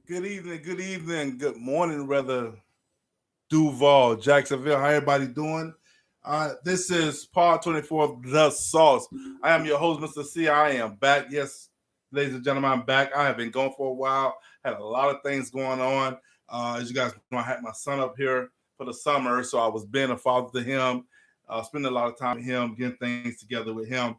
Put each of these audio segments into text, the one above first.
Good evening, good morning, rather, Duval, Jacksonville. How everybody doing? This is Part 24 of The Sauce. I am your host, Mr. C. I am back. Yes, ladies and gentlemen, I'm back. I have been gone for a while. Had a lot of things going on. As you guys know, I had my son up here for the summer, so I was being a father to him, spending a lot of time with him, getting things together with him.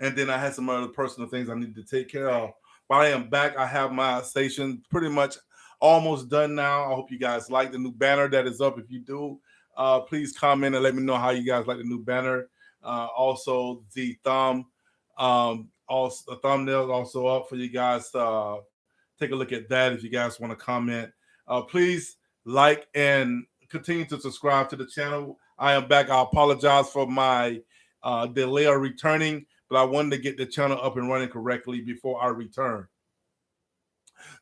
And then I had some other personal things I needed to take care of. But I am back. I have my station pretty much almost done now. I hope you guys like the new banner that is up. If you do, please comment and let me know how you guys like the new banner. Also, the also the thumbnail is also up for you guys to take a look at that if you guys want to comment. Please like and continue to subscribe to the channel. I am back. I apologize for my delay of returning, but I wanted to get the channel up and running correctly before I return.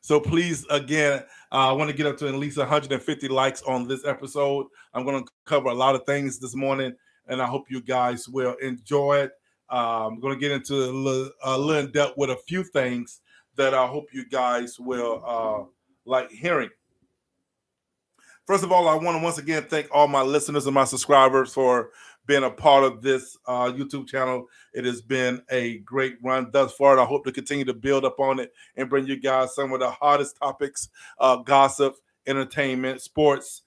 So please, again, I want to get up to at least 150 likes on this episode. I'm going to cover a lot of things this morning, and I hope you guys will enjoy it. I'm going to get into a little in depth with a few things that I hope you guys will like hearing. First of all, I want to once again thank all my listeners and my subscribers for being a part of this YouTube channel. It has been a great run thus far, and I hope to continue to build up on it and bring you guys some of the hottest topics, gossip, entertainment, sports,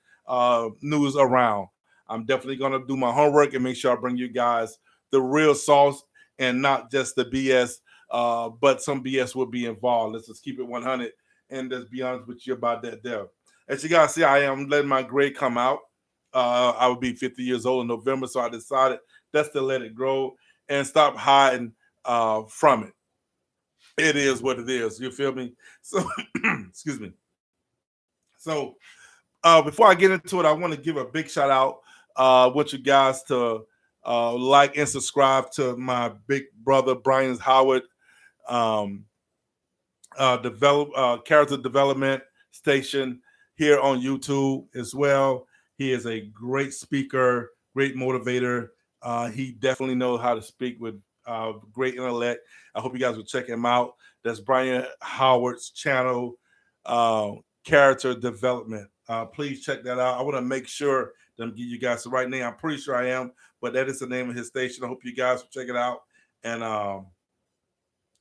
news around. I'm definitely going to do my homework and make sure I bring you guys the real sauce and not just the BS, but some BS will be involved. Let's just keep it 100 and just be honest with you about that there. As you guys see, I am letting my gray come out. I would be 50 years old in November, so I decided just to let it grow and stop hiding from it. It is what it is. You feel me? So, excuse me. So, before I get into it, I want to give a big shout out. Want you guys to like and subscribe to my big brother Brian Howard um, character development station here on YouTube as well. He is a great speaker, great motivator. He definitely knows how to speak with great intellect. I hope you guys will check him out. That's Brian Howard's channel, Character Development. Please check that out. I want to make sure that I'm giving you guys the right name. I'm pretty sure I am, but that is the name of his station. I hope you guys will check it out and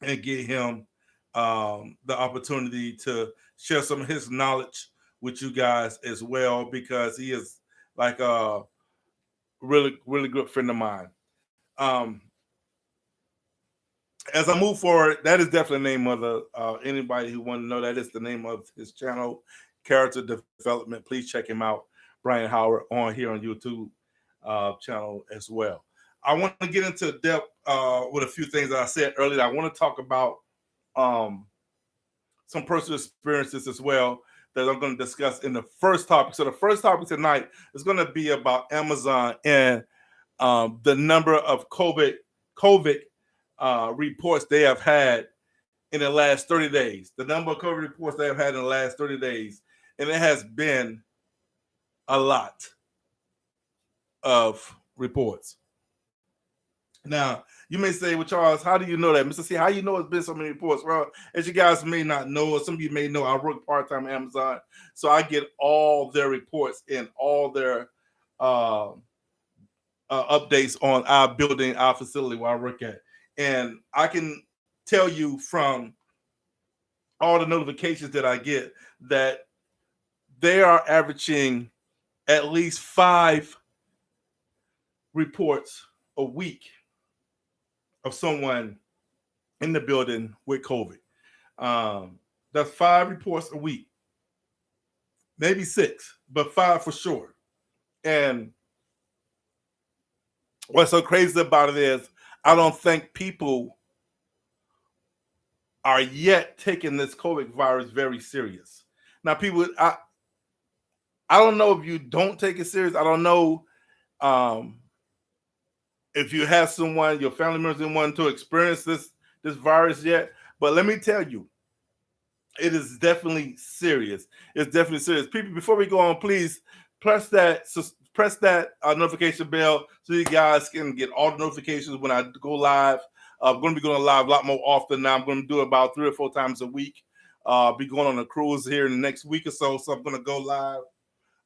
get him the opportunity to share some of his knowledge with you guys as well, because he is like a really good friend of mine. As I move forward, that is definitely the name of the anybody who want to know, that is the name of his channel, Character Development. Please check him out, Brian Howard, on here on YouTube channel as well. I want to get into depth with a few things that I said earlier. I want to talk about some personal experiences as well that I'm going to discuss in the first topic. So the first topic tonight is going to be about Amazon and the number of COVID reports they have had in the last 30 days. The number of COVID reports they have had in the last 30 days. And it has been a lot of reports. Now, you may say, well, Charles, how do you know that? Mr. C, how you know it's been so many reports? Well, as you guys may not know, or some of you may know, I work part-time at Amazon. So I get all their reports and all their updates on our building, our facility where I work at. And I can tell you from all the notifications that I get that they are averaging at least 5 reports a week of someone in the building with COVID. That's 5 reports a week, maybe 6, but 5 for sure. And what's so crazy about it is I don't think people are yet taking this COVID virus very serious. Now, people, I don't know if you don't take it serious. I don't know if you have someone, your family members, someone to experience this virus yet. But let me tell you, it is definitely serious. It's definitely serious. People, before we go on, please press that notification bell so you guys can get all the notifications when I go live. I'm going to be going live a lot more often now. I'm going to do it about 3 or 4 times a week. be going on a cruise here in the next week or so. So I'm going to go live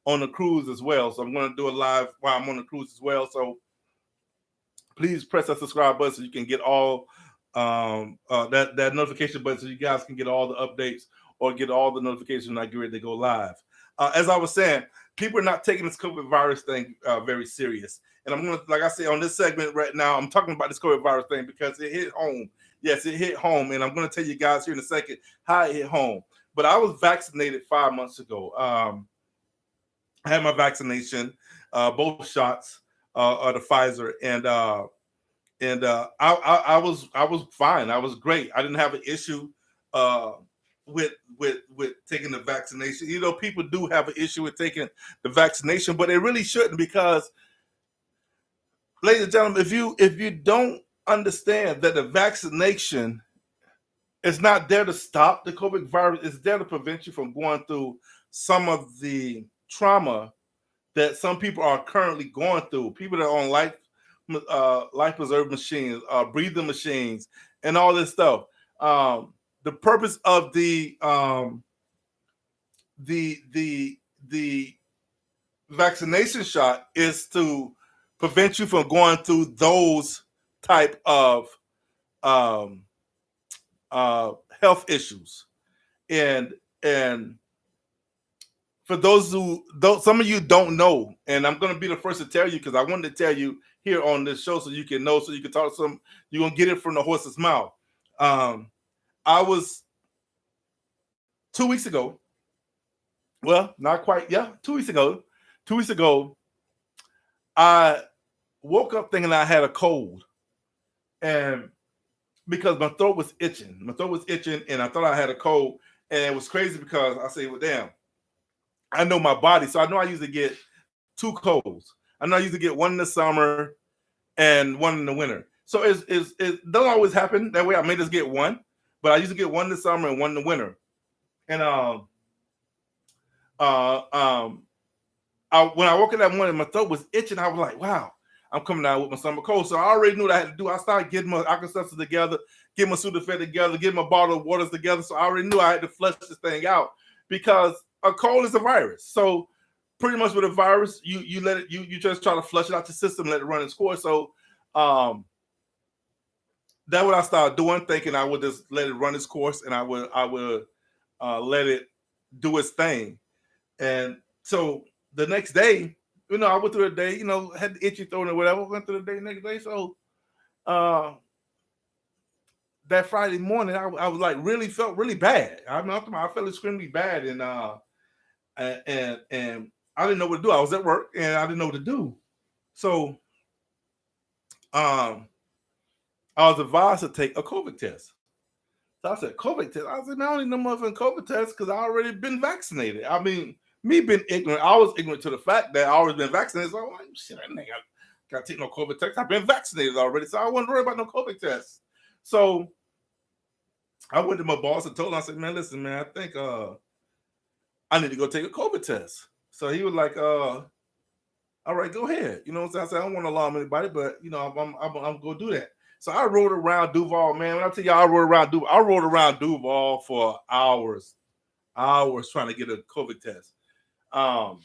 on the cruise as well. So I'm going to do a live while I'm on the cruise as well. So please press that subscribe button so you can get all that notification button so you guys can get all the updates or get all the notifications when I get ready to go live. As I was saying, people are not taking this COVID virus thing very serious. And I'm going to, like I say, on this segment right now, I'm talking about this COVID virus thing because it hit home. Yes, it hit home. And I'm going to tell you guys here in a second how it hit home. But I was vaccinated 5 months ago. I had my vaccination, both shots of the Pfizer, and I was fine. I was great. I didn't have an issue with taking the vaccination. You know, people do have an issue with taking the vaccination, but they really shouldn't, because, ladies and gentlemen, if you don't understand that the vaccination is not there to stop the COVID virus, it's there to prevent you from going through some of the trauma that some people are currently going through. People that are on life preserve machines, breathing machines, and all this stuff. The purpose of the vaccination shot is to prevent you from going through those type of health issues. And for those who don't, some of you don't know, and I'm going to be the first to tell you, because I wanted to tell you here on this show so you can know, so you can talk to some, you're going to get it from the horse's mouth. I was 2 weeks ago, well, not quite, 2 weeks ago, I woke up thinking I had a cold, and because my throat was itching, and I thought I had a cold, and it was crazy because I said, well, damn, I know my body, so I know I usually get 2 colds. I know I usually get one in the summer and one in the winter. So it doesn't always happen that way. I may just get one, but I usually get one in the summer and one in the winter. And when I woke up that morning, my throat was itching. I was like, wow, I'm coming out with my summer cold. So I already knew what I had to do. I started getting my Alka-Seltzer together, getting my Sudafed together, getting my bottle of waters together. So I already knew I had to flush this thing out, because a cold is a virus. So pretty much with a virus, you let it, you just try to flush it out the system, let it run its course. So that's what I started doing, thinking I would just let it run its course, and I would let it do its thing. And so the next day, I went through the day, had the itchy throat or whatever, went through the day next day. So that Friday morning, I was like, felt really bad. I felt extremely bad, and I didn't know what to do. I was at work and I didn't know what to do. So I was advised to take a COVID test. So I said, COVID test? I said, man, I don't need no motherfucking COVID test because I already been vaccinated. I mean, me being ignorant, I was ignorant to the fact that I already been vaccinated. So I'm like, shit, I ain't got to take no COVID test. I've been vaccinated already, so I wasn't worried about no COVID test. So I went to my boss and told him, I said, man, listen, man, I think I need to go take a COVID test. So he was like, all right, go ahead. You know what I'm saying? I said, I don't want to alarm anybody, but, I'm going to do that. So I rode around Duval, man. When I tell you I rode around Duval for hours trying to get a COVID test. All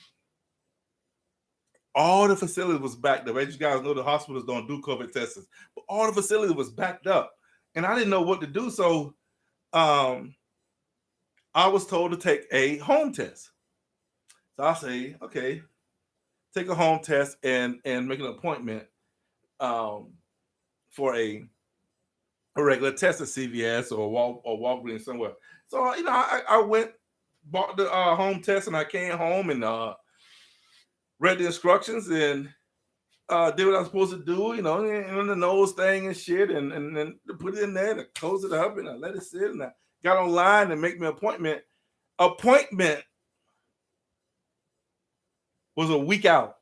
the facilities was backed up. As you guys know, the hospitals don't do COVID tests, but all the facilities was backed up, and I didn't know what to do. So I was told to take a home test. So I say, okay, take a home test and make an appointment for a regular test at CVS or Walgreens somewhere. So I went, bought the home test, and I came home and read the instructions and did what I was supposed to do, and the nose thing and shit, and then put it in there and close it up, and I let it sit, and I got online and make me an appointment. Appointment was a week out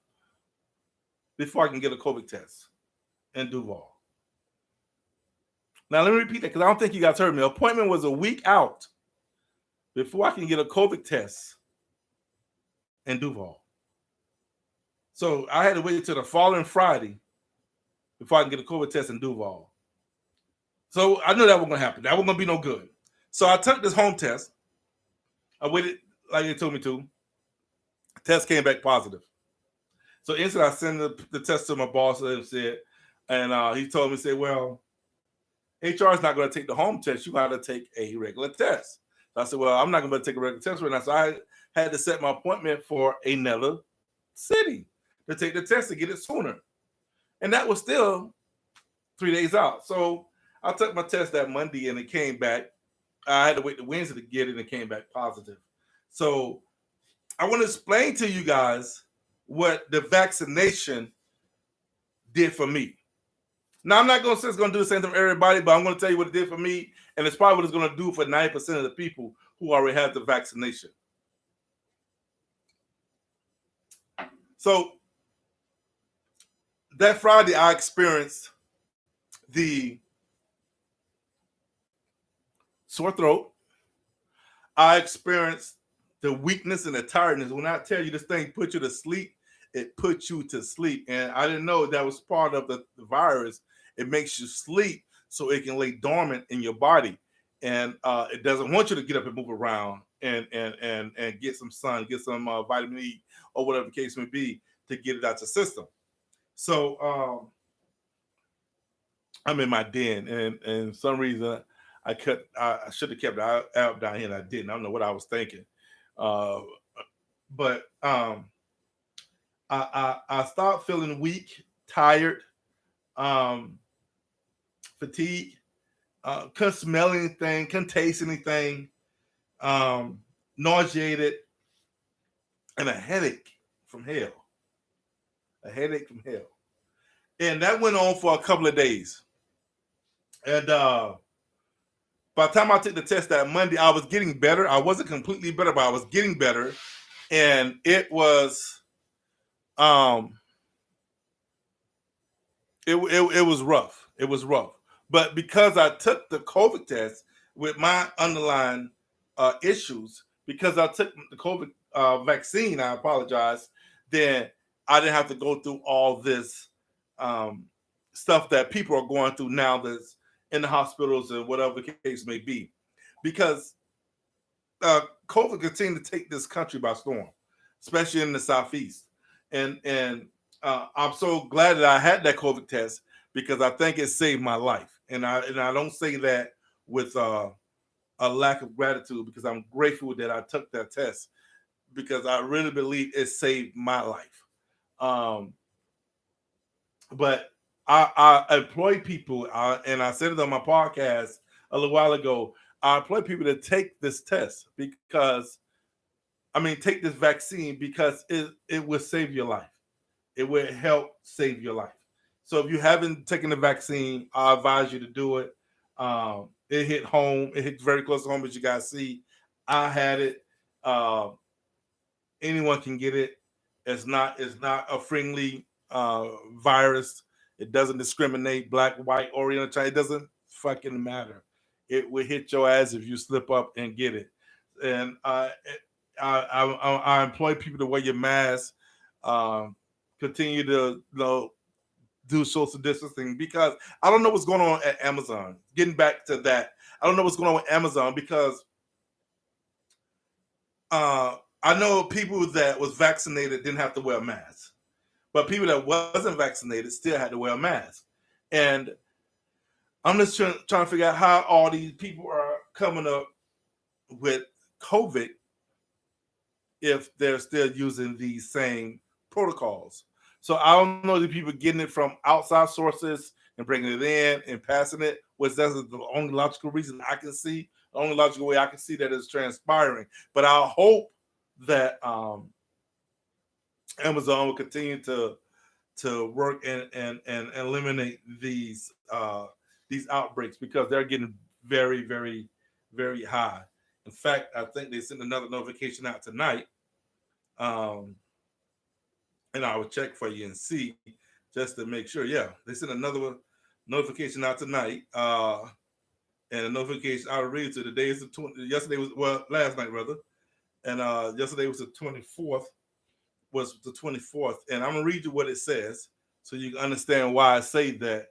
before I can get a COVID test in Duval. Now, let me repeat that, because I don't think you guys heard me. Appointment was a week out before I can get a COVID test in Duval. So I had to wait until the following Friday before I can get a COVID test in Duval. So I knew that wasn't going to happen. That wasn't going to be no good. So I took this home test, I waited like they told me to. Test came back positive. So instantly, I sent the test to my boss and said, and he told me, say, well, HR is not going to take the home test. You got to take a regular test. So I said, well, I'm not going to take a regular test right now. So I had to set my appointment for another city to take the test to get it sooner. And that was still 3 days out. So I took my test that Monday and it came back. I had to wait the Wednesday to get it and it came back positive. So I want to explain to you guys what the vaccination did for me. Now, I'm not going to say it's going to do the same thing for everybody, but I'm going to tell you what it did for me, and it's probably what it's going to do for 90% of the people who already have the vaccination. So that Friday, I experienced the sore throat. I experienced the weakness and the tiredness. When I tell you this thing put you to sleep, it puts you to sleep. And I didn't know that was part of the virus. It makes you sleep so it can lay dormant in your body. And it doesn't want you to get up and move around and get some sun, get some vitamin E or whatever the case may be to get it out your system. So I'm in my den, and some reason I should have kept it out down here, and I didn't. I don't know what I was thinking. But I started feeling weak, tired, fatigue, couldn't smell anything, couldn't taste anything, nauseated, and a headache from hell. A headache from hell. And that went on for a couple of days. And by the time I took the test that Monday, I was getting better. I wasn't completely better, but I was getting better. And it was it was rough. It was rough. But because I took the COVID test with my underlying issues, because I took the COVID vaccine, I apologize, then I didn't have to go through all this stuff that people are going through now that's in the hospitals and whatever the case may be. Because COVID continued to take this country by storm, especially in the Southeast. And I'm so glad that I had that COVID test because I think it saved my life. And I don't say that with a lack of gratitude because I'm grateful that I took that test because I really believe it saved my life. But I employ people, and I said it on my podcast a little while ago. I employ people to take this test because, take this vaccine because it will save your life. It will help save your life. So if you haven't taken the vaccine, I advise you to do it. It hit home. It hit very close to home, as you guys see. I had it. Anyone can get it. It's not a friendly virus. It doesn't discriminate black, white, Oriental, Chinese. It doesn't fucking matter. It will hit your ass if you slip up and get it. And I employ people to wear your mask. Continue to do social distancing because I don't know what's going on at Amazon. Getting back to that, I don't know what's going on with Amazon because I know people that was vaccinated didn't have to wear a mask, but people that wasn't vaccinated still had to wear a mask. And I'm just trying to figure out how all these people are coming up with COVID if they're still using these same protocols. So I don't know the people getting it from outside sources and bringing it in and passing it, which that's the only logical reason I can see, the only logical way I can see that is transpiring. But I hope that Amazon will continue to work and eliminate these outbreaks because they're getting very, very, very high. In fact, I think they sent another notification out tonight. And I will check for you and see just to make sure. Yeah, they sent another notification out tonight. And a notification, I'll read it to the day is the 20th. Yesterday was, last night rather. And yesterday was the 24th, was the 24th. And I'm going to read you what it says so you can understand why I say that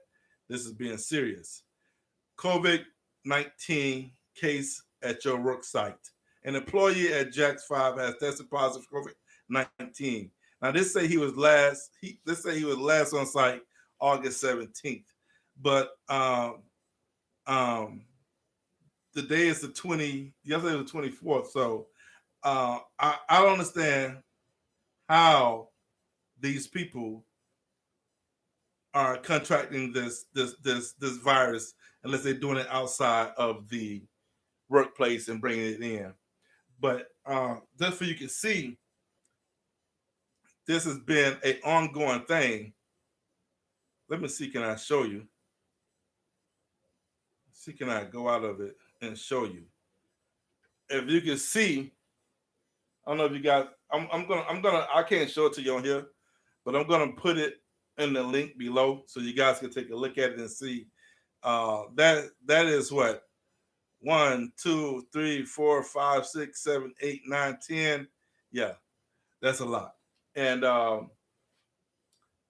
this is being serious. COVID-19 case at your work site. An employee at Jack's 5 has tested positive for COVID-19. Now this say he was last. This say he was last on site August 17th, but um, the day is the 20. Yesterday was the 24th. So I don't understand how these people are contracting this virus unless they're doing it outside of the workplace and bringing it in. But just so you can see, this has been an ongoing thing. Let me see, can I show you? See, can I go out of it and show you? If you can see, I don't know if you guys, I can't show it to you on here, but I'm gonna put it in the link below so you guys can take a look at it and see. That is what 1, 2, 3, 4, 5, 6, 7, 8, 9, 10. Yeah, that's a lot. And I'm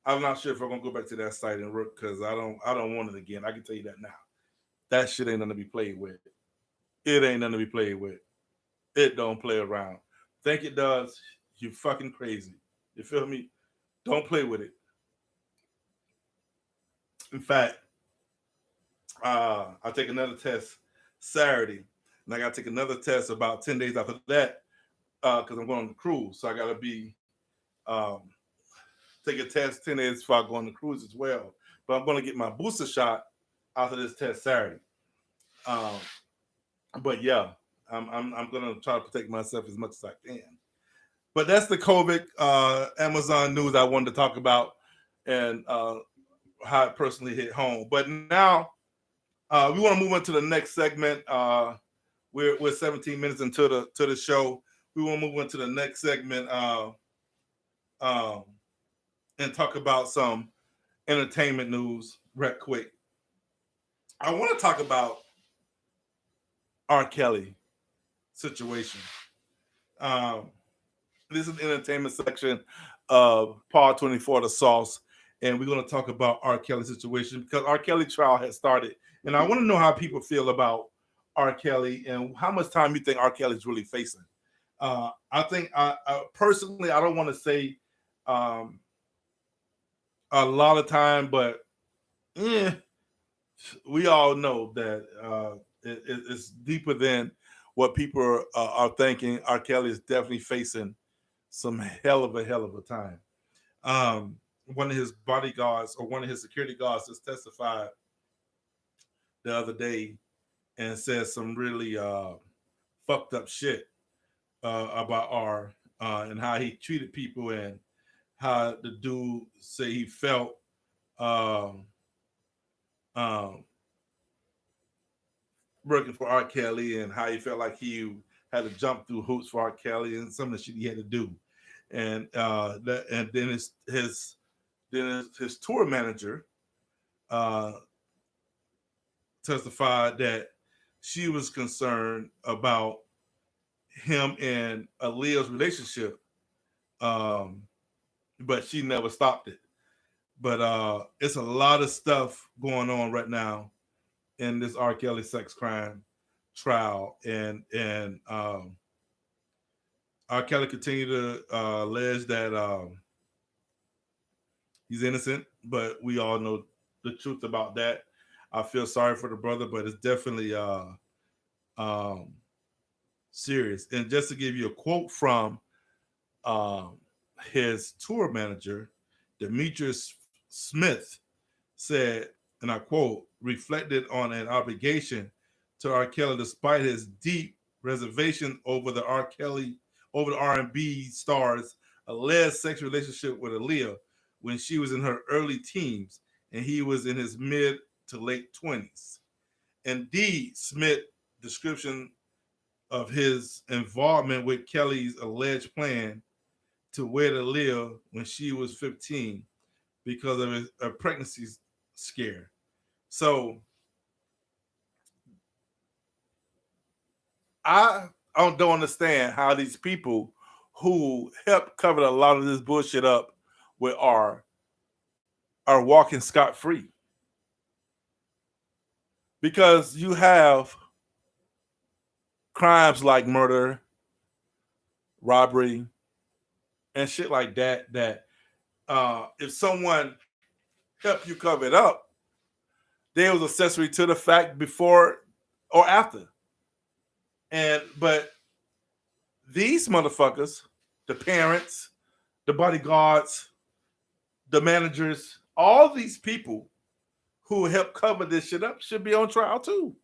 not sure if I'm gonna go back to that site and work because I don't want it again. I can tell you that now. That shit ain't nothing to be played with. It ain't nothing to be played with. It don't play around. Think it does? You fucking crazy. You feel me? Don't play with it. In fact, I'll take another test Saturday, and I got to take another test about 10 days after that because I'm going on the cruise. So I got to be um, take a test 10 days before I go on the cruise as well. But I'm going to get my booster shot after this test Saturday. Um, but yeah, I'm going to try to protect myself as much as I can. But that's the COVID Amazon news I wanted to talk about and how it personally hit home. But now we want to move on to the next segment. We're 17 minutes into the show. We want to move on to the next segment and talk about some entertainment news right quick. I want to talk about R. Kelly situation. This is the entertainment section of Paul 24 The Sauce, and we're going to talk about R. Kelly situation because R. Kelly trial has started, and I want to know how people feel about R. Kelly and how much time you think R. Kelly is really facing. I think I personally I don't want to say um, a lot of time, but we all know that it's deeper than what people are thinking. R. Kelly is definitely facing some hell of a time. One of his bodyguards or one of his security guards just testified the other day and said some really fucked up shit about R and how he treated people and how the dude say he felt um, um, working for R. Kelly and how he felt like he had to jump through hoops for R. Kelly and some of the shit he had to do. And then his tour manager testified that she was concerned about him and Aaliyah's relationship, but she never stopped it. But it's a lot of stuff going on right now in this R. Kelly sex crime trial, and R. Kelly continued to allege that he's innocent, but we all know the truth about that. I feel sorry for the brother, but it's definitely um, serious. And just to give you a quote from um, his tour manager, Demetrius Smith, said, and I quote, reflected on an obligation to R. Kelly despite his deep reservation over the R&B star's alleged sexual relationship with Aaliyah when she was in her early teens and he was in his mid to late 20s. Indeed, Smith's description of his involvement with Kelly's alleged plan to wed Aaliyah when she was 15 because of a pregnancy scare. So I don't understand how these people who helped cover a lot of this bullshit up with are walking scot free. Because you have crimes like murder, robbery, and shit like that. That if someone helped you cover it up, they was accessory to the fact before or after. And but these motherfuckers, the parents, the bodyguards, the managers, all these people who helped cover this shit up should be on trial too.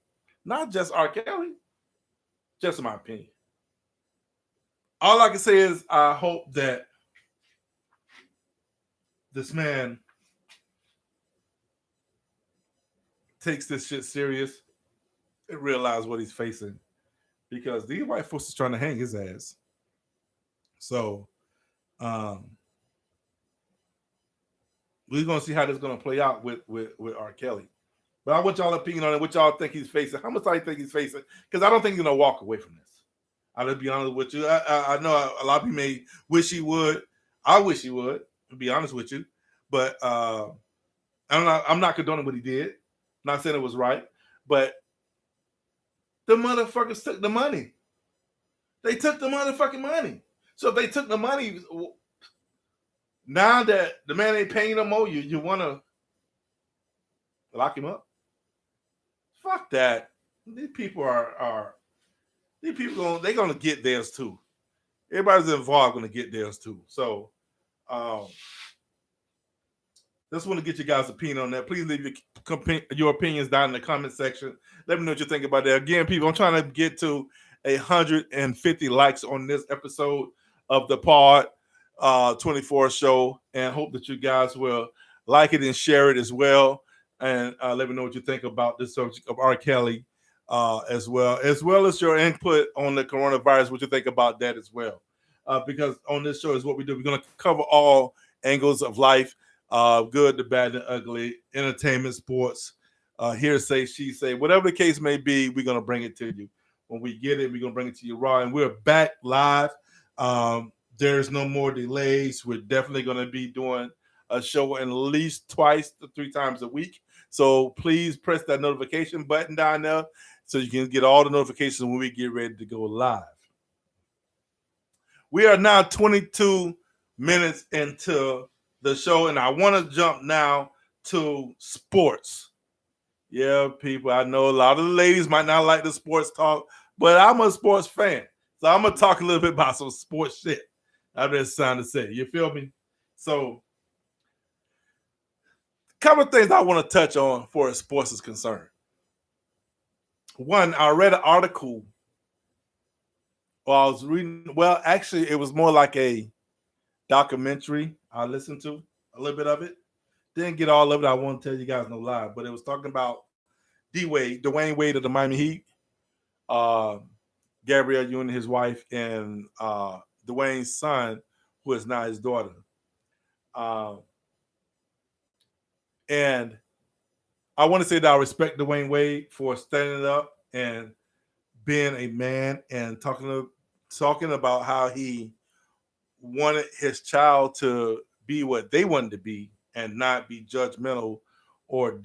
Not just R. Kelly. Just in my opinion. All I can say is I hope that this man takes this shit serious and realize what he's facing. Because these white folks is trying to hang his ass. So we're gonna see how this is gonna play out with R. Kelly. But I want y'all opinion on it. What y'all think he's facing? How much do you think he's facing? Because I don't think he's gonna walk away from this. I'll just be honest with you. I know a lot of people may wish he would. I wish he would. To be honest with you, but I'm not condoning what he did. I'm not saying it was right, but the motherfuckers took the money. They took the motherfucking money. So if they took the money, now that the man ain't paying no more, you want to lock him up? Fuck that. These people these people they're gonna get theirs too. Everybody's involved gonna get theirs too. So just want to get you guys' opinion on that. Please leave your opinions down in the comment section. Let me know what you think about that. Again, people, I'm trying to get to 150 likes on this episode of the Pod 24 show, and hope that you guys will like it and share it as well. And let me know what you think about this subject of R. Kelly as well as your input on the coronavirus, what you think about that as well. Because on this show is what we do. We're going to cover all angles of life. Good, the bad, the ugly, entertainment, sports, hearsay, she say, whatever the case may be, we're gonna bring it to you. When we get it, we're gonna bring it to you raw, and we're back live. There's no more delays. We're definitely gonna be doing a show at least twice to 3 times a week. So please press that notification button down there so you can get all the notifications when we get ready to go live. We are now 22 minutes into the show, and I want to jump now to sports. Yeah, people, I know a lot of the ladies might not like the sports talk, but I'm a sports fan. So I'm going to talk a little bit about some sports shit. I've been trying to say. You feel me? So, a couple of things I want to touch on for as sports is concerned. One, I read an article. Well, I was reading, well, actually, it was more like a documentary I listened to a little bit of it. Didn't get all of it. I won't tell you guys no lie, but it was talking about Dwayne Wade of the Miami Heat, Gabrielle Union, his wife, and Dwayne's son, who is now his daughter. And I want to say that I respect Dwayne Wade for standing up and being a man and talking about how he wanted his child to be what they wanted to be and not be judgmental or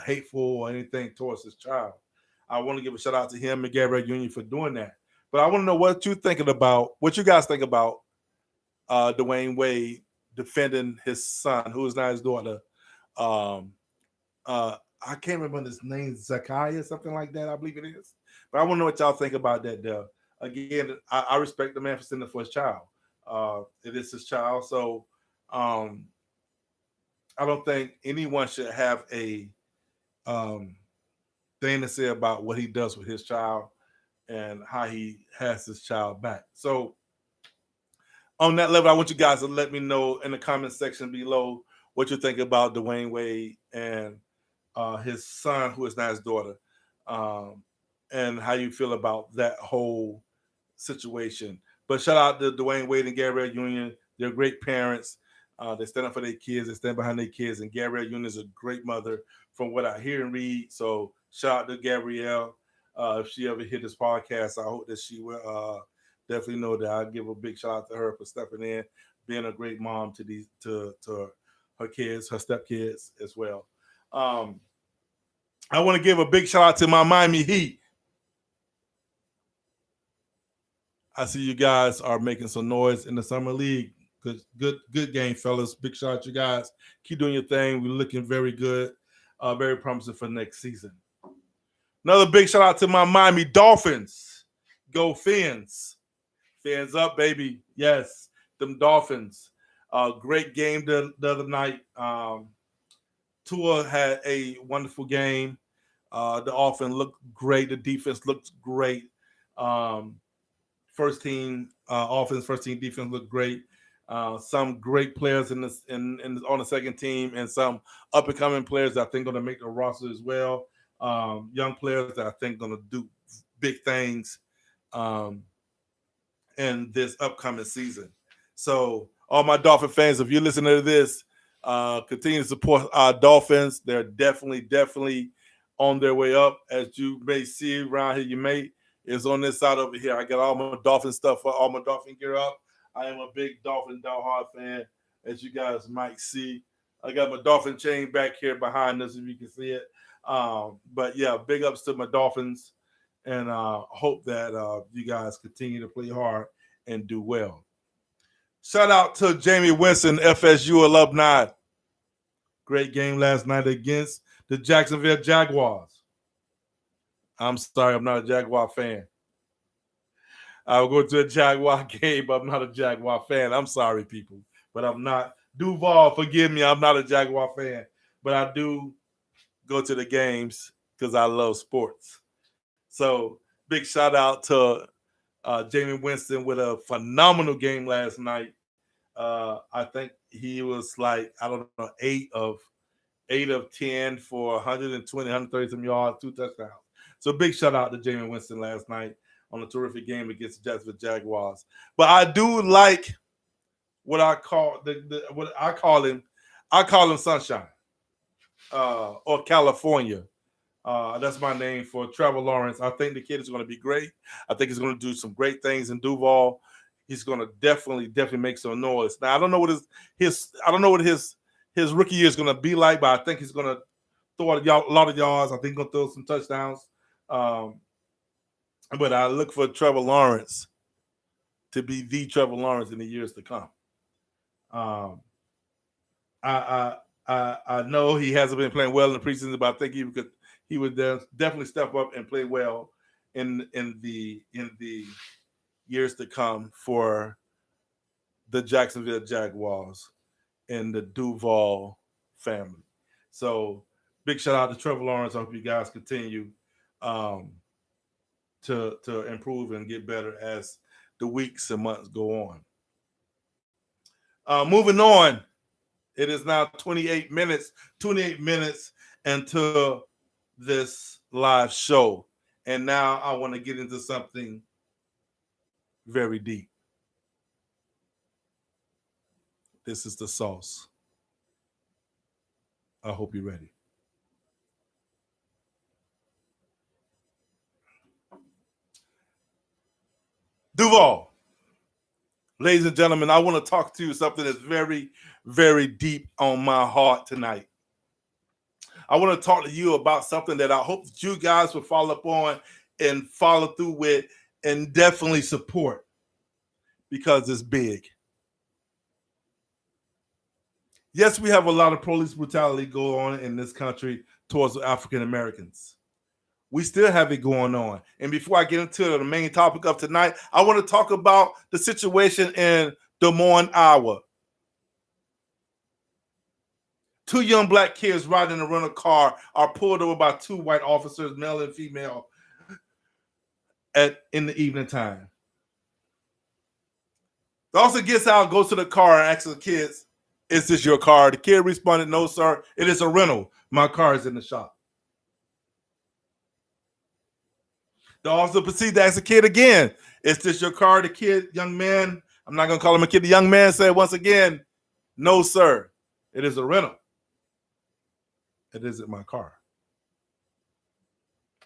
hateful or anything towards his child. I want to give a shout out to him and Gabrielle Union for doing that. But I want to know what you guys think about Dwayne Wade defending his son, who is now his daughter. I can't remember his name, Zakiya, something like that, I believe it is. But I want to know what y'all think about that, though. Again, I respect the man for sending for his child. It is his child, so I don't think anyone should have a thing to say about what he does with his child and how he has his child back. So on that level, I want you guys to let me know in the comment section below what you think about Dwayne Wade and his son, who is now his daughter, and how you feel about that whole situation. But shout out to Dwayne Wade and Gabrielle Union. They're great parents. They stand up for their kids. They stand behind their kids. And Gabrielle Union is a great mother from what I hear and read. So shout out to Gabrielle. If she ever hear this podcast, I hope that she will definitely know that I give a big shout out to her for stepping in, being a great mom to her kids, her stepkids as well. I want to give a big shout out to my Miami Heat. I see you guys are making some noise in the summer league. Good game, fellas. Big shout out to you guys. Keep doing your thing. We're looking very good, very promising for next season. Another big shout out to my Miami Dolphins. Go Fins. Fins up, baby. Yes, them Dolphins. Great game the other night. Tua had a wonderful game. The offense looked great. The defense looked great. First team offense, first team defense looked great. Some great players in this on the second team, and some up and coming players that I think going to make the roster as well. Young players that I think going to do big things in this upcoming season. So, all my Dolphin fans, if you're listening to this, continue to support our Dolphins. They're definitely on their way up. As you may see around here, is on this side over here. I got all my Dolphin stuff, all my Dolphin gear up. I am a big Dolphin diehard fan, as you guys might see. I got my Dolphin chain back here behind us, if you can see it. But yeah, big ups to my Dolphins, and hope that you guys continue to play hard and do well. Shout out to Jamie Winston, FSU alumni. Great game last night against the Jacksonville Jaguars. I'm sorry, I'm not a Jaguar fan. I will go to a Jaguar game, but I'm not a Jaguar fan. I'm sorry, people, but I'm not. Duval, forgive me, I'm not a Jaguar fan, but I do go to the games because I love sports. So big shout out to Jamie Winston with a phenomenal game last night. I think he was like, I don't know, 8 of 10 for 120, 130 some yards, 2 touchdowns. So big shout out to Jamie Winston last night on a terrific game against the Jacksonville Jaguars. But I do like what I call what I call him. I call him Sunshine or California. That's my name for Trevor Lawrence. I think the kid is going to be great. I think he's going to do some great things in Duval. He's going to definitely make some noise. Now I don't know what his rookie year is going to be like, but I think he's going to throw a lot of yards. I think he's going to throw some touchdowns. But I look for Trevor Lawrence to be the Trevor Lawrence in the years to come. I know he hasn't been playing well in the preseason, but I think he would definitely step up and play well in the years to come for the Jacksonville Jaguars and the Duval family. So big shout out to Trevor Lawrence. I hope you guys continue to improve and get better as the weeks and months go on. Moving on, it is now 28 minutes into this live show. And now I want to get into something very deep. This is the sauce. I hope you're ready. Duval, ladies and gentlemen, I want to talk to you something that's very, very deep on my heart tonight. I want to talk to you about something that I hope that you guys will follow up on and follow through with and definitely support because it's big. Yes, we have a lot of police brutality going on in this country towards African Americans. We still have it going on. And before I get into the main topic of tonight, I want to talk about the situation in Des Moines, Iowa. 2 young black kids riding in a rental car are pulled over by 2 white officers, male and female, in the evening time. The officer gets out, goes to the car, and asks the kids, "Is this your car?" The kid responded, "No, sir. It is a rental. My car is in the shop." The officer proceeded to ask the kid again, "Is this your car?" The young man, I'm not going to call him a kid, the young man said once again, "No, sir. It is a rental. It isn't my car.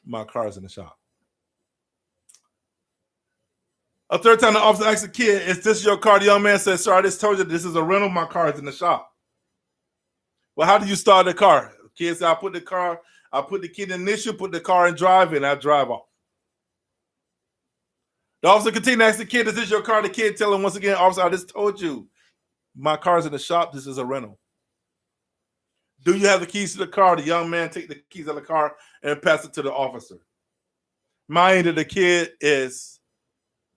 My car is in the shop." A third time, the officer asked the kid, "Is this your car?" The young man said, "Sir, I just told you this is a rental. My car is in the shop." "Well, how do you start the car?" The kid said, I put the kid in initial, put the car in drive, and I drive off. The officer continued to ask the kid, is this your car? The kid tell him once again, officer, I just told you, my car's in the shop. This is a rental. Do you have the keys to the car? The young man take the keys of the car and pass it to the officer. Mind you, the kid is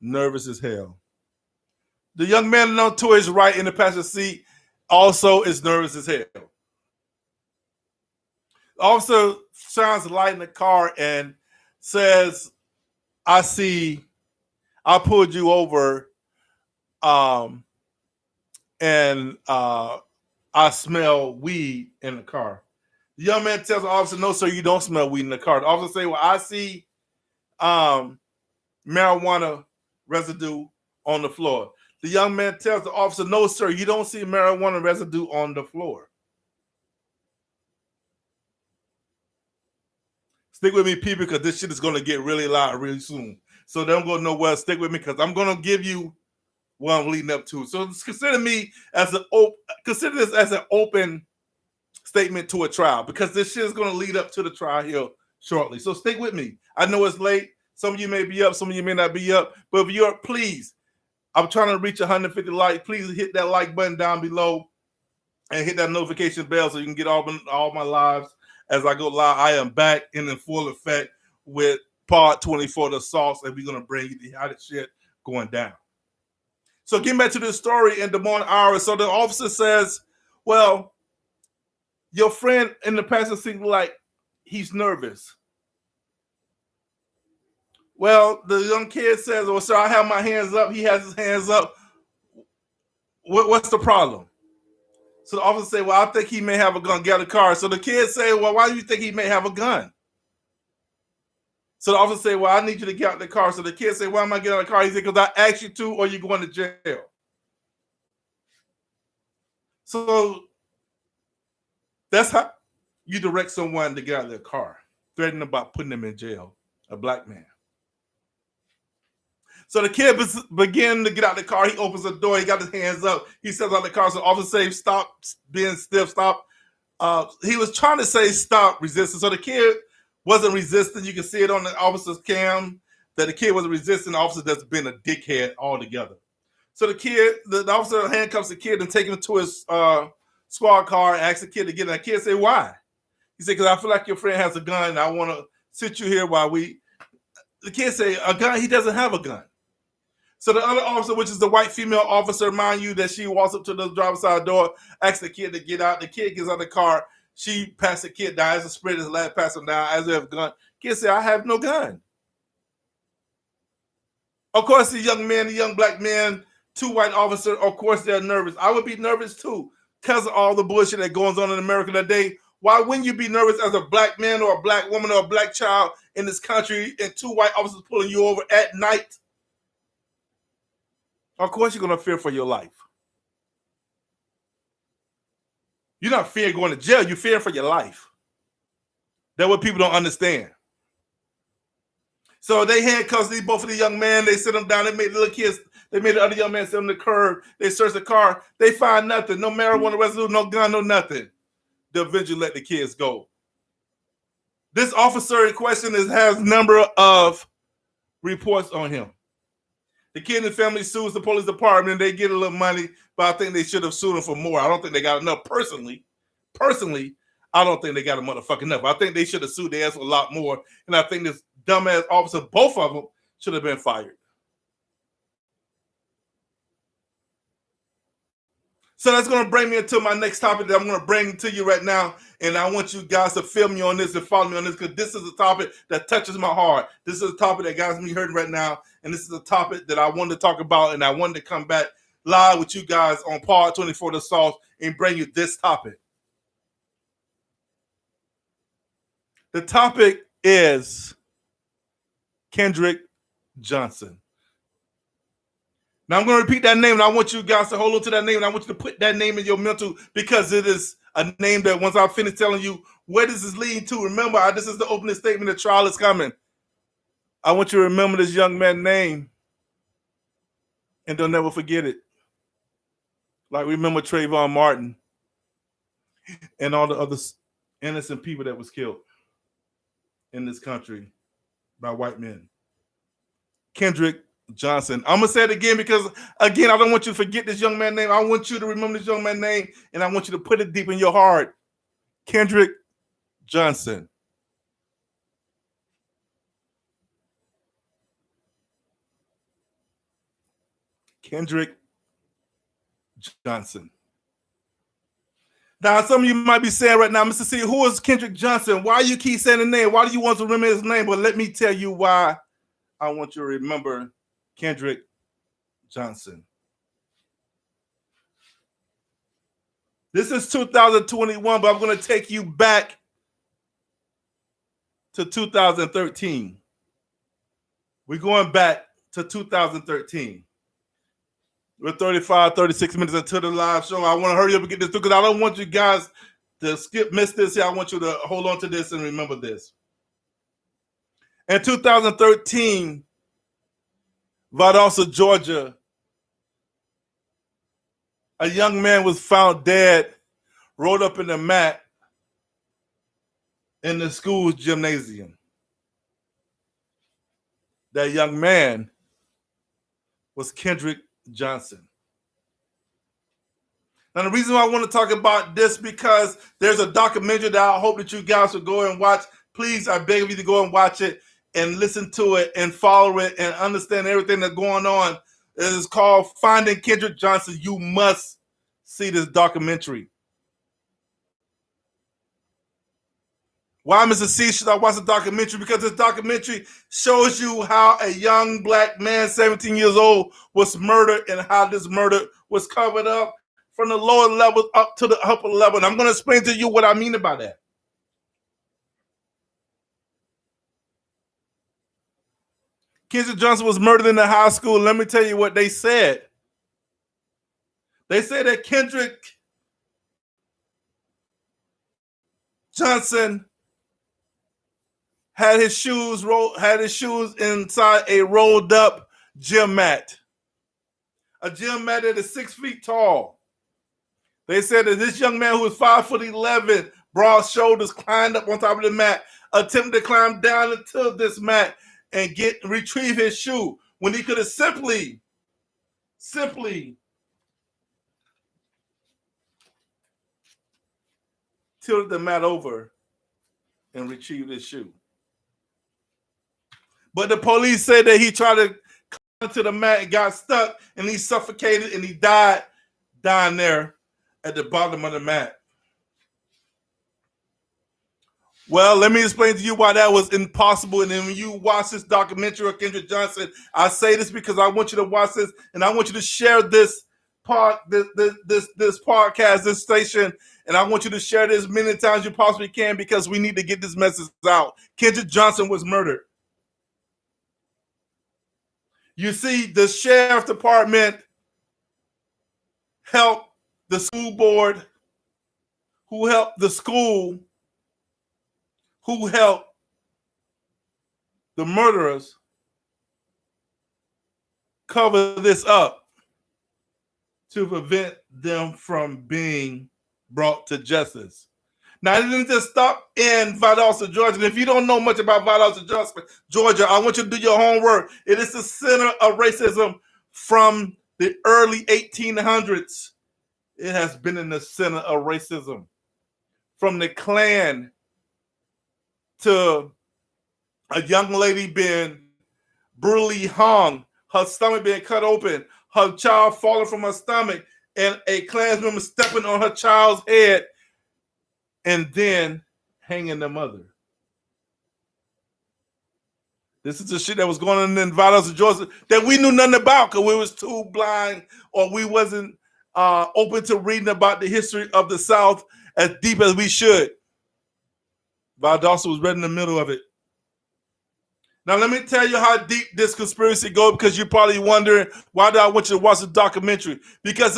nervous as hell. The young man on to his right in the passenger seat also is nervous as hell. The officer shines a light in the car and says, I see, I pulled you over and I smell weed in the car. The young man tells the officer, no, sir, you don't smell weed in the car. The officer say, well, I see marijuana residue on the floor. The young man tells the officer, no, sir, you don't see marijuana residue on the floor. Stick with me, people, because this shit is going to get really loud really soon. So don't go nowhere. Stick with me because I'm going to give you what I'm leading up to. So consider me as consider this as an open statement to a trial because this shit is going to lead up to the trial here shortly. So stick with me. I know it's late. Some of you may be up. Some of you may not be up. But if you're up, please, I'm trying to reach 150 likes. Please hit that like button down below and hit that notification bell so you can get all my lives as I go live. I am back in full effect with part 24 the sauce, and we're going to bring you the hottest shit going down. So getting back to this story in the morning hours. So the officer says, well, your friend in the passenger seat like he's nervous. Well, the young kid says, well, sir, I have my hands up. He has his hands up. What's the problem? So the officer say, well, I think he may have a gun. Get out of the car. So the kid say, well, why do you think he may have a gun? So the officer say, well, I need you to get out of the car. So the kid say, why am I getting out of the car? He said, because I asked you to, or you're going to jail. So that's how you direct someone to get out of their car, threatening about putting them in jail, a black man. So the kid begin to get out of the car. He opens the door. He got his hands up. He steps out of the car. So the officer says, stop being stiff, stop. He was trying to say stop resisting. So the kid wasn't resisting. You can see it on the officer's cam that the kid wasn't resisting. The officer that's been a dickhead altogether. So the officer handcuffs the kid and takes him to his squad car and asks the kid to get in. The kid say, why? He said, because I feel like your friend has a gun and I want to sit you here while the kid say, a gun? He doesn't have a gun. So the other officer, which is the white female officer, mind you, that she walks up to the driver's side door, asks the kid to get out. The kid gets out of the car. She passes the kid down. As a spread his lap, pass him down. As they have a gun. Kid said, I have no gun. Of course, the young black man, two white officers, of course, they're nervous. I would be nervous too because of all the bullshit that goes on in America today. Why wouldn't you be nervous as a black man or a black woman or a black child in this country and two white officers pulling you over at night? Of course, you're going to fear for your life. You're not fearing going to jail. You're fearing for your life. That's what people don't understand. So they handcuffed both of the young men. They sit them down. They made the little kids. They made the other young man sit on the curb. They search the car. They find nothing. No marijuana residue, no gun, no nothing. They eventually let the kids go. This officer in question has a number of reports on him. The kid and the family sues the police department. They get a little money, but I think they should have sued him for more. I don't think they got enough. Personally, I don't think they got a motherfucking enough. I think they should have sued their ass a lot more. And I think this dumbass officer, both of them, should have been fired. So that's going to bring me into my next topic that I'm going to bring to you right now. And I want you guys to film me on this and follow me on this because this is a topic that touches my heart. This is a topic that got me hurting right now. And this is a topic that I wanted to talk about. And I wanted to come back live with you guys on Part 24 The Sauce and bring you this topic. The topic is Kendrick Johnson. Now, I'm going to repeat that name, and I want you guys to hold on to that name, and I want you to put that name in your mental because it is a name that once I finish telling you where this is leading to, remember, this is the opening statement. The trial is coming. I want you to remember this young man's name, and don't never forget it. Like, remember Trayvon Martin and all the other innocent people that was killed in this country by white men. Kendrick Johnson. I'm gonna say it again because again, I don't want you to forget this young man's name. I want you to remember this young man's name, and I want you to put it deep in your heart. Kendrick Johnson. Kendrick Johnson. Now, some of you might be saying right now, Mr. C, who is Kendrick Johnson? Why you keep saying the name? Why do you want to remember his name? But let me tell you why I want you to remember Kendrick Johnson. This is 2021, but I'm going to take you back to 2013. We're going back to 2013. We're 35, 36 minutes into the live show. I want to hurry up and get this through because I don't want you guys to miss this here. I want you to hold on to this and remember this. In 2013, Valdosta, Georgia, a young man was found dead, rolled up in the mat in the school's gymnasium. That young man was Kendrick Johnson. Now, the reason why I want to talk about this because there's a documentary that I hope that you guys will go and watch. Please, I beg of you to go and watch it and listen to it and follow it and understand everything that's going on. It is called Finding Kendrick Johnson. You must see this documentary. Why, Mr. C, should I watch the documentary? Because this documentary shows you how a young black man, 17 years old, was murdered and how this murder was covered up from the lower level up to the upper level. And I'm going to explain to you what I mean by that. Kendrick Johnson was murdered in the high school. Let me tell you what they said. They said that Kendrick Johnson had his shoes inside a rolled up gym mat. A gym mat that is 6 feet tall. They said that this young man who was 5'11", broad shoulders, climbed up on top of the mat, attempted to climb down into this mat and retrieve his shoe when he could have simply tilted the mat over and retrieved his shoe. But the police said that he tried to climb to the mat and got stuck and he suffocated and he died down there at the bottom of the mat. Well, let me explain to you why that was impossible. And then when you watch this documentary of Kendrick Johnson, I say this because I want you to watch this and I want you to share this podcast, this station, and I want you to share this as many times you possibly can because we need to get this message out. Kendrick Johnson was murdered. You see, the sheriff's department helped the school board, who helped the school, who helped the murderers cover this up to prevent them from being brought to justice. Now, it didn't just stop in Valdosta, Georgia. And if you don't know much about Valdosta, Georgia, I want you to do your homework. It is the center of racism from the early 1800s. It has been in the center of racism. From the Klan to a young lady being brutally hung, her stomach being cut open, her child falling from her stomach, and a Klan member stepping on her child's head and then hanging the mother. This is the shit that was going on in Valdosta, Georgia that we knew nothing about because we was too blind or we wasn't open to reading about the history of the South as deep as we should. Valdosta was right in the middle of it. Now, let me tell you how deep this conspiracy goes because you're probably wondering, why do I want you to watch the documentary? Because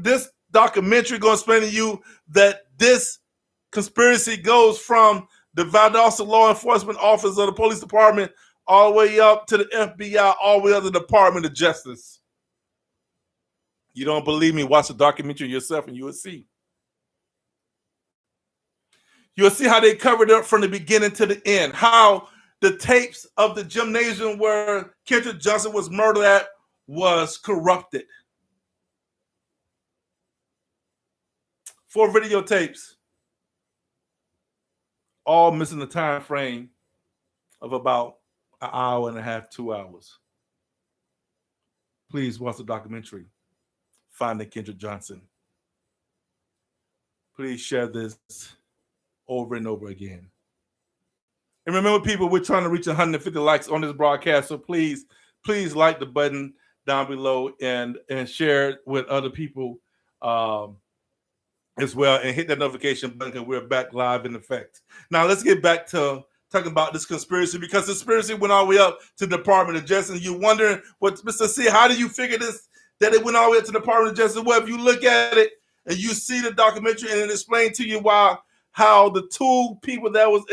this documentary going to explain to you that this conspiracy goes from the Valdosta law enforcement office of the police department all the way up to the FBI, all the way up to the Department of Justice. You don't believe me? Watch the documentary yourself and you will see. You'll see how they covered it up from the beginning to the end. How the tapes of the gymnasium where Kendrick Johnson was murdered at was corrupted. 4 videotapes, all missing the time frame of about an hour and a half, 2 hours. Please watch the documentary, Finding Kendrick Johnson. Please share this over and over again. And remember, people, we're trying to reach 150 likes on this broadcast, so please like the button down below and share it with other people as well, and hit that notification button because we're back live in effect. Now, let's get back to talking about this conspiracy, because the conspiracy went all the way up to the Department of Justice. You're wondering, what, Mr. C, how do you figure this, that it went all the way up to the Department of Justice? Well, if you look at it and you see the documentary and it explains to you how the 2 people that was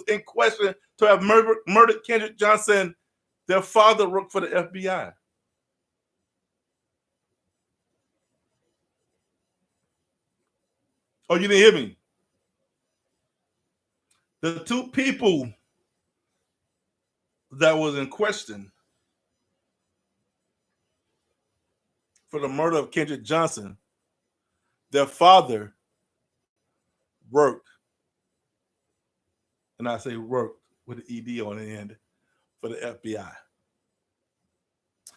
in question to have murdered Kendrick Johnson, their father worked for the FBI. Oh, you didn't hear me? The 2 people that was in question for the murder of Kendrick Johnson, their father worked, and I say worked with the ED on the end, for the FBI.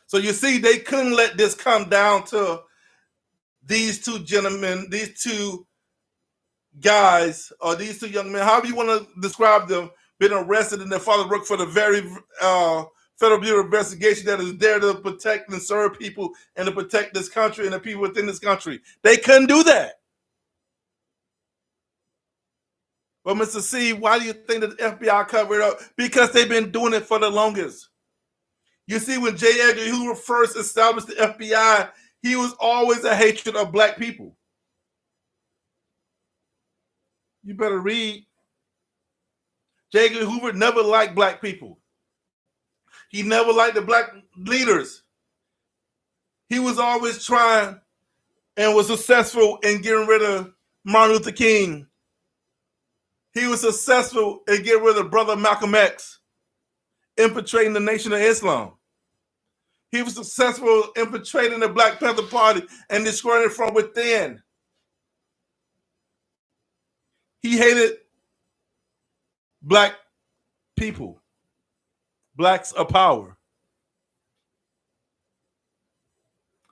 So you see, they couldn't let this come down to these 2 gentlemen, these 2 guys, or these 2 young men, however you want to describe them, been arrested, and their father worked for the very Federal Bureau of Investigation that is there to protect and serve people and to protect this country and the people within this country. They couldn't do that. Well, Mr. C, why do you think that the FBI covered it up? Because they've been doing it for the longest. You see, when J. Edgar Hoover first established the FBI, he was always a hatred of black people. You better read. J. Edgar Hoover never liked black people. He never liked the black leaders. He was always trying and was successful in getting rid of Martin Luther King. He was successful in getting rid of Brother Malcolm X, infiltrating the Nation of Islam. He was successful in infiltrating the Black Panther Party and destroying it from within. He hated black people. Blacks are power.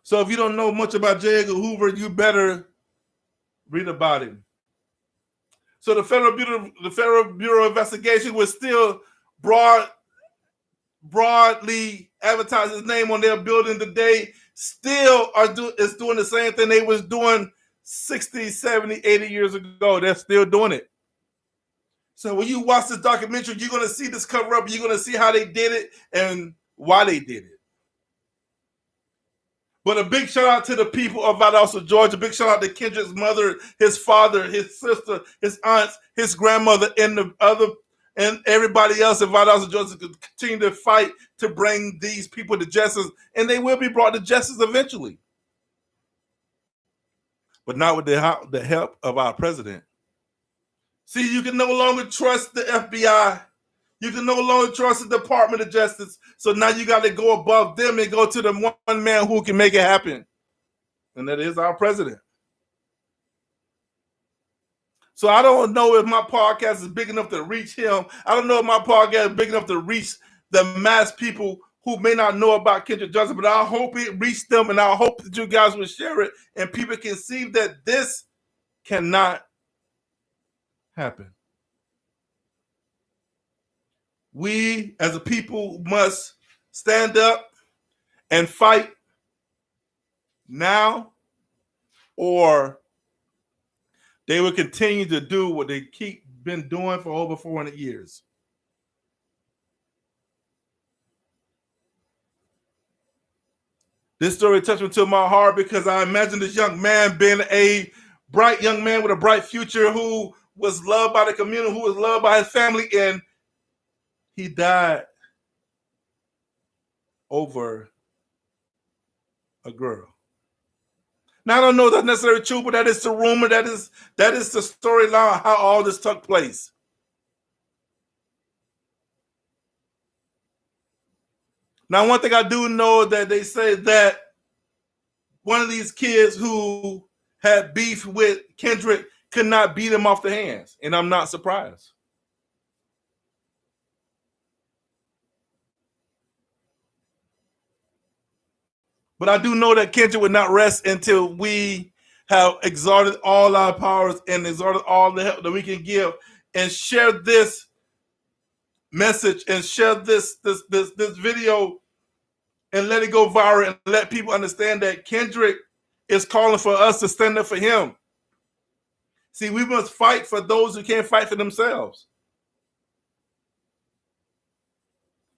So if you don't know much about J. Edgar Hoover, you better read about him. So the Federal Bureau of Investigation was still broadly advertise his name on their building today, still is doing the same thing they was doing 60, 70, 80 years ago. They're still doing it. So when you watch this documentary, you're going to see this cover up. You're going to see how they did it and why they did it. But a big shout out to the people of Valdosta, Georgia. Big shout out to Kendrick's mother, his father, his sister, his aunts, his grandmother, and everybody else in Valdosta, Georgia to continue to fight to bring these people to justice, and they will be brought to justice eventually. But not with the help of our president. See, you can no longer trust the FBI. You can no longer trust the Department of Justice. So now you got to go above them and go to the one man who can make it happen. And that is our president. So I don't know if my podcast is big enough to reach him. I don't know if my podcast is big enough to reach the mass people who may not know about Kendrick Johnson, but I hope it reached them, and I hope that you guys will share it and people can see that this cannot happen. We as a people must stand up and fight now, or they will continue to do what they been doing for over 400 years. This story touched me to my heart because I imagine this young man being a bright young man with a bright future who was loved by the community, who was loved by his family, and he died over a girl. Now I don't know if that's necessarily true, but that is the rumor. That is the storyline how all this took place. Now, one thing I do know that they say that one of these kids who had beef with Kendrick could not beat him off the hands, and I'm not surprised. But I do know that Kendrick would not rest until we have exalted all our powers and exalted all the help that we can give, and share this message and share this video and let it go viral and let people understand that Kendrick is calling for us to stand up for him. See, we must fight for those who can't fight for themselves.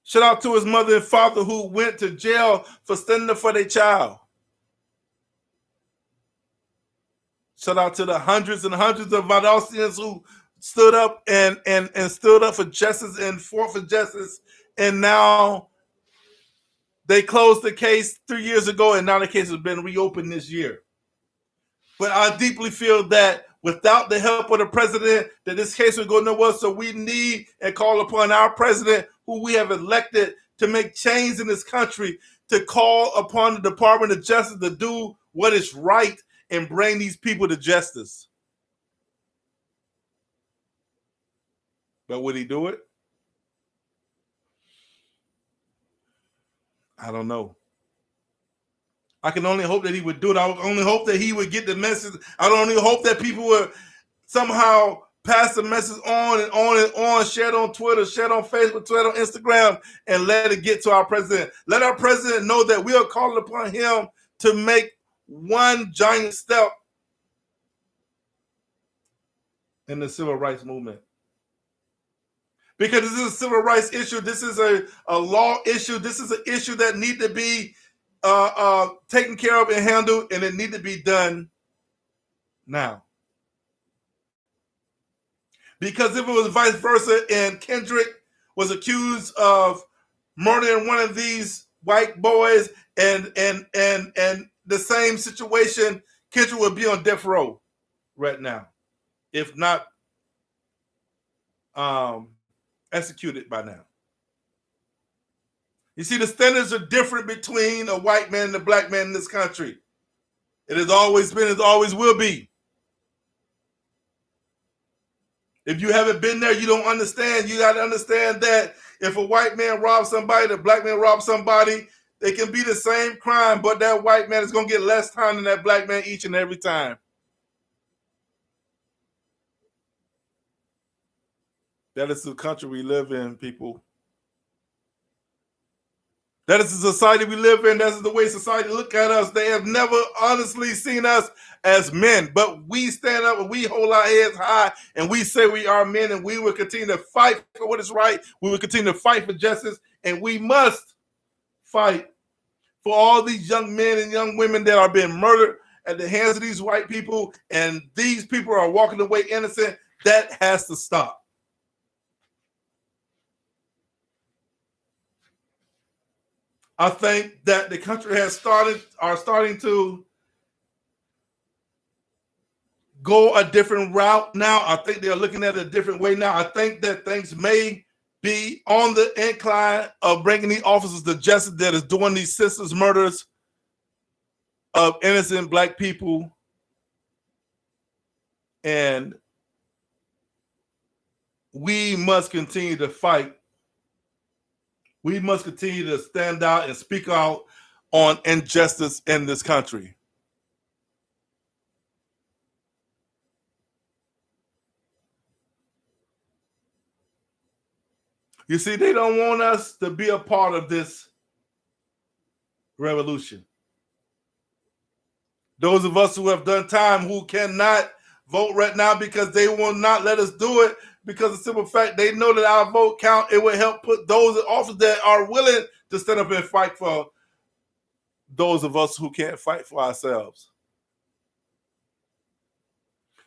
Shout out to his mother and father who went to jail for standing up for their child. Shout out to the hundreds and hundreds of Valdostians who stood up and stood up for justice and fought for justice. And now they closed the case 3 years ago, and now the case has been reopened this year. But I deeply feel that without the help of the president, that this case will go nowhere. So we need and call upon our president, who we have elected to make change in this country, to call upon the Department of Justice to do what is right and bring these people to justice. But would he do it? I don't know. I can only hope that he would do it. I would only hope that he would get the message. I only hope that people would somehow pass the message on and on and on, share it on Twitter, share it on Facebook, share it on Instagram, and let it get to our president. Let our president know that we are calling upon him to make one giant step in the civil rights movement. Because this is a civil rights issue. This is a law issue. This is an issue that needs to be taken care of and handled, and it needs to be done now. Because if it was vice versa and Kendrick was accused of murdering one of these white boys and the same situation, Kendrick would be on death row right now, if not executed by now. You see, the standards are different between a white man and a black man in this country. It has always been, it always will be. If you haven't been there, you don't understand. You got to understand that if a white man robs somebody, the black man robs somebody, they can be the same crime, but that white man is going to get less time than that black man each and every time. That is the country we live in, people. That is the society we live in. That is the way society look at us. They have never honestly seen us as men, but we stand up and we hold our heads high and we say we are men, and we will continue to fight for what is right. We will continue to fight for justice, and we must fight for all these young men and young women that are being murdered at the hands of these white people, and these people are walking away innocent. That has to stop. I think that the country are starting to go a different route now. I think they're looking at it a different way now. I think that things may be on the incline of bringing the officers to justice that is doing these senseless murders of innocent black people. And we must continue to fight. We must continue to stand out and speak out on injustice in this country. You see, they don't want us to be a part of this revolution. Those of us who have done time, who cannot vote right now because they will not let us do it, because of the simple fact they know that our vote count, it will help put those in office that are willing to stand up and fight for those of us who can't fight for ourselves.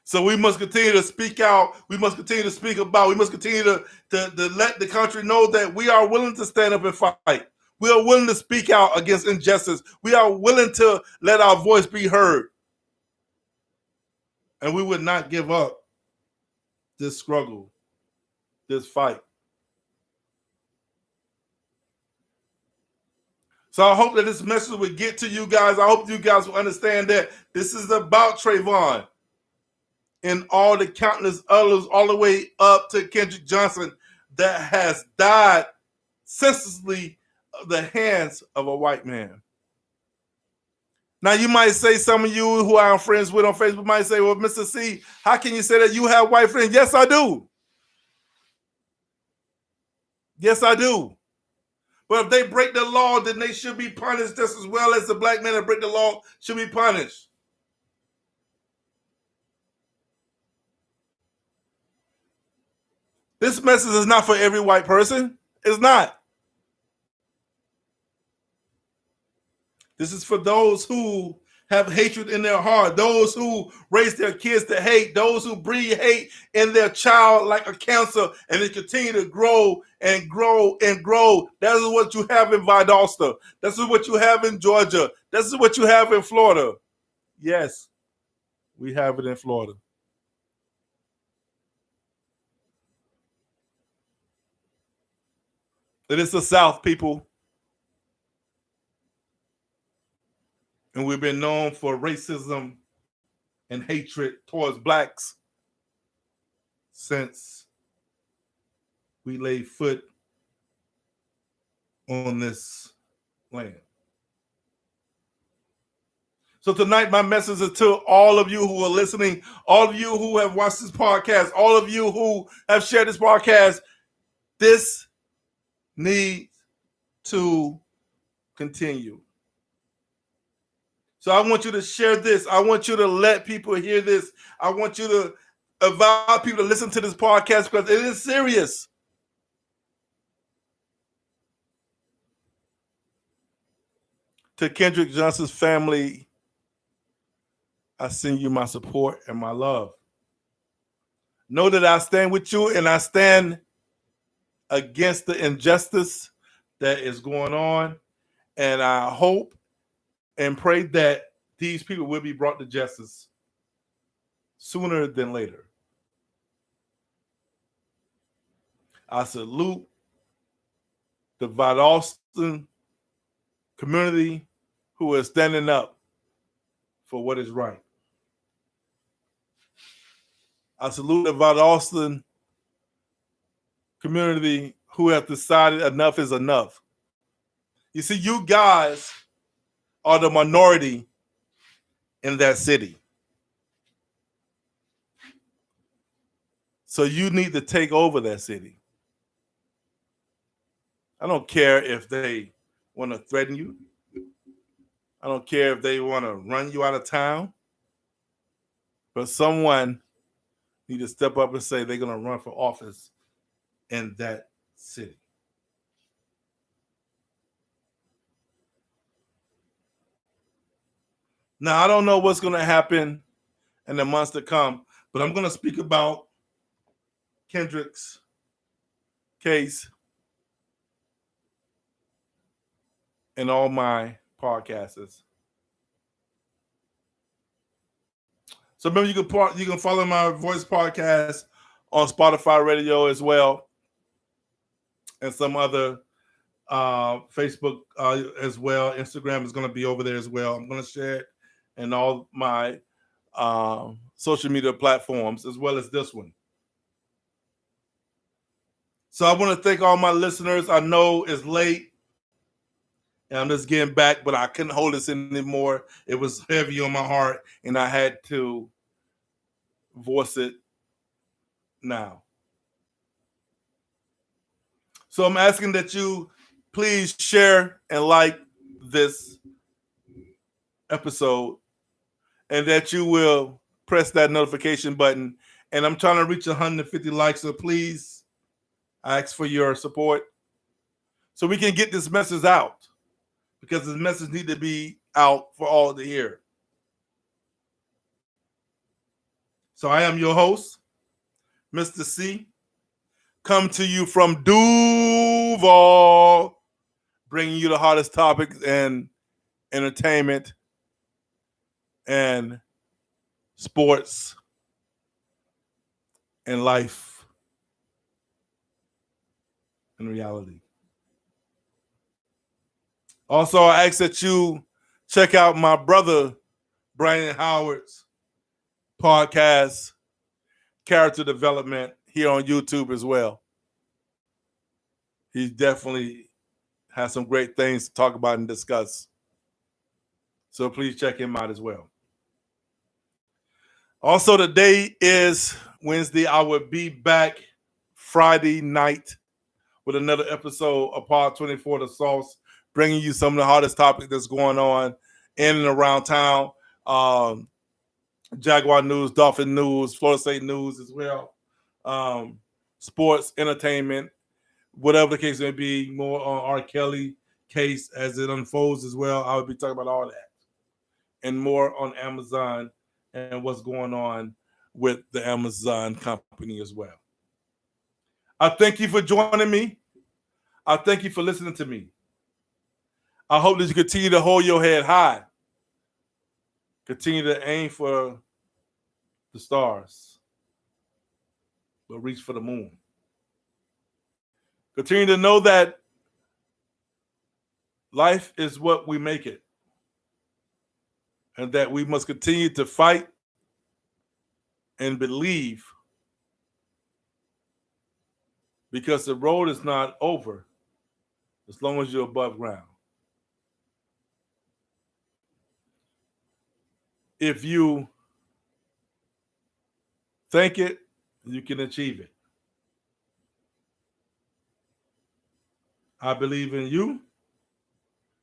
So we must continue to speak out. We must continue to speak about. We must continue to let the country know that we are willing to stand up and fight. We are willing to speak out against injustice. We are willing to let our voice be heard. And we would not give up this struggle, this fight. So I hope that this message will get to you guys. I hope you guys will understand that this is about Trayvon and all the countless others, all the way up to Kendrick Johnson, that has died senselessly of the hands of a white man. Now, you might say, some of you who I'm friends with on Facebook might say, well, Mr. C, how can you say that you have white friends? Yes, I do. Yes, I do. But if they break the law, then they should be punished just as well as the black men that break the law should be punished. This message is not for every white person. It's not. This is for those who have hatred in their heart, those who raise their kids to hate, those who breed hate in their child like a cancer, and they continue to grow and grow and grow. That is what you have in Valdosta. This is what you have in Georgia. This is what you have in Florida. Yes, we have it in Florida. It is the South, people. And we've been known for racism and hatred towards blacks since we laid foot on this land. So tonight, my message is to all of you who are listening, all of you who have watched this podcast, all of you who have shared this podcast. This needs to continue. So I want you to share this. I want you to let people hear this. I want you to allow people to listen to this podcast because it is serious. To Kendrick Johnson's family, I send you my support and my love. Know that I stand with you and I stand against the injustice that is going on. And I hope and pray that these people will be brought to justice sooner than later. I salute the Valdosta community who is standing up for what is right. I salute the Valdosta community who have decided enough is enough. You see, you guys are the minority in that city. So you need to take over that city. I don't care if they want to threaten you. I don't care if they want to run you out of town. But someone need to step up and say they're going to run for office in that city. Now, I don't know what's going to happen in the months to come, but I'm going to speak about Kendrick's case in all my podcasts. So remember, you can follow my voice podcast on Spotify Radio as well, and some other Facebook as well. Instagram is going to be over there as well. I'm going to share it in all my social media platforms as well as this one. So I want to thank all my listeners. I know it's late and I'm just getting back, but I couldn't hold this anymore. It was heavy on my heart and I had to voice it now. So I'm asking that you please share and like this episode and that you will press that notification button. And I'm trying to reach 150 likes, so please, I ask for your support so we can get this message out, because this message needs to be out for all to hear. So I am your host, Mr. C, come to you from Duval, bringing you the hottest topics in entertainment and sports and life and reality. Also, I ask that you check out my brother, Brandon Howard's podcast, Character Development, here on YouTube as well. He definitely has some great things to talk about and discuss. So please check him out as well. Also, today is Wednesday. I will be back Friday night with another episode of Part 24, The Sauce, bringing you some of the hottest topics that's going on in and around town. Jaguar news, Dolphin news, Florida State news as well. Sports, entertainment, whatever the case may be, more on R. Kelly case as it unfolds as well. I will be talking about all that and more on Amazon and what's going on with the Amazon company as well. I thank you for joining me. I thank you for listening to me. I hope that you continue to hold your head high. Continue to aim for the stars, but reach for the moon. Continue to know that life is what we make it, and that we must continue to fight and believe, because the road is not over as long as you're above ground. If you think it, you can achieve it. I believe in you,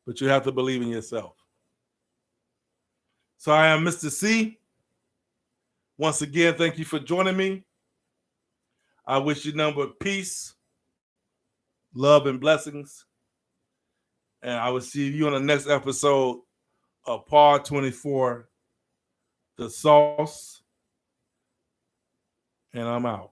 but you have to believe in yourself. So I am Mr. C. Once again, thank you for joining me. I wish you nothing but peace, love, and blessings. And I will see you on the next episode of Part 24, The Sauce. And I'm out.